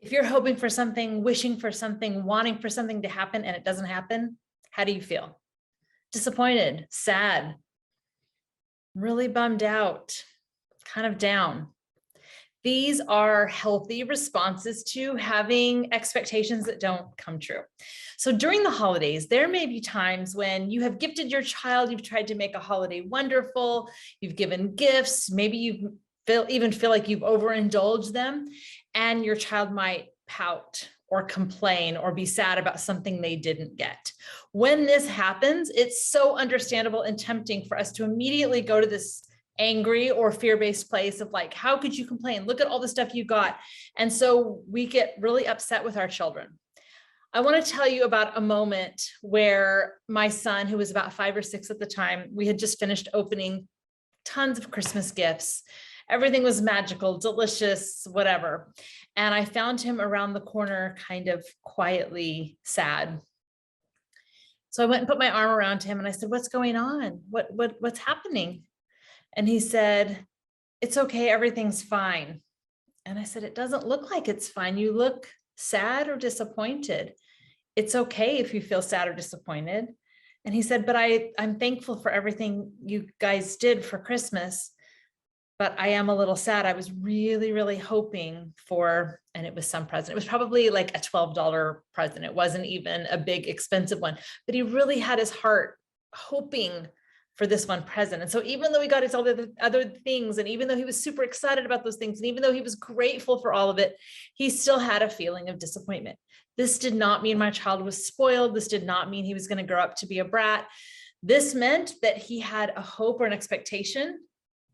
If you're hoping for something, wishing for something, wanting for something to happen and it doesn't happen, how do you feel? Disappointed, sad, really bummed out, kind of down. These are healthy responses to having expectations that don't come true. So during the holidays, there may be times when you have gifted your child, you've tried to make a holiday wonderful, you've given gifts, maybe you even feel like you've overindulged them, and your child might pout or complain or be sad about something they didn't get. When this happens, it's so understandable and tempting for us to immediately go to this angry or fear-based place of like, how could you complain? Look at all the stuff you got. And so we get really upset with our children. I want to tell you about a moment where my son, who was about 5 or 6 at the time, we had just finished opening tons of Christmas gifts. Everything was magical, delicious, whatever. And I found him around the corner, kind of quietly sad. So I went and put my arm around him and I said, what's going on? What's happening? And he said, it's okay, everything's fine. And I said, it doesn't look like it's fine. You look sad or disappointed. It's okay if you feel sad or disappointed. And he said, but I'm thankful for everything you guys did for Christmas, but I am a little sad. I was really, really hoping for, and it was some present. It was probably like a $12 present. It wasn't even a big expensive one, but he really had his heart hoping for this one present. And so even though he got his other things, and even though he was super excited about those things, and even though he was grateful for all of it, he still had a feeling of disappointment. This did not mean my child was spoiled. This did not mean he was going to grow up to be a brat. This meant that he had a hope or an expectation.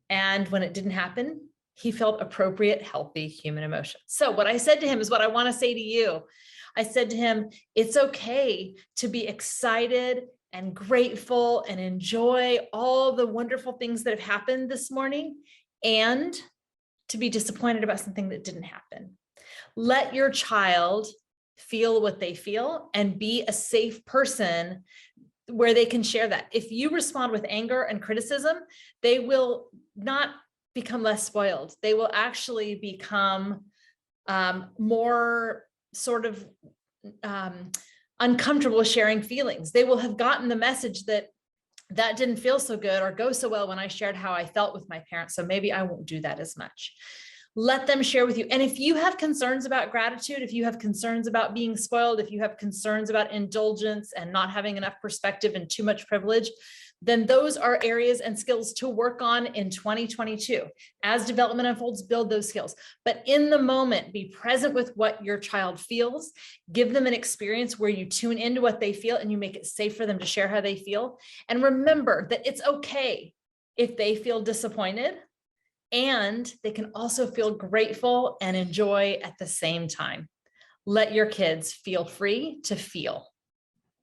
And when it didn't happen, he felt appropriate, healthy human emotion. So what I said to him is what I want to say to you. I said to him, it's okay to be excited and grateful and enjoy all the wonderful things that have happened this morning, and to be disappointed about something that didn't happen. Let your child feel what they feel and be a safe person where they can share that. If you respond with anger and criticism, they will not become less spoiled. They will actually become more sort of uncomfortable sharing feelings. They will have gotten the message that didn't feel so good or go so well when I shared how I felt with my parents. So maybe I won't do that as much. Let them share with you. And if you have concerns about gratitude, if you have concerns about being spoiled, if you have concerns about indulgence and not having enough perspective and too much privilege, then those are areas and skills to work on in 2022. As development unfolds, build those skills. But in the moment, be present with what your child feels. Give them an experience where you tune into what they feel and you make it safe for them to share how they feel. And remember that it's okay if they feel disappointed, and they can also feel grateful and enjoy at the same time. Let your kids feel free to feel.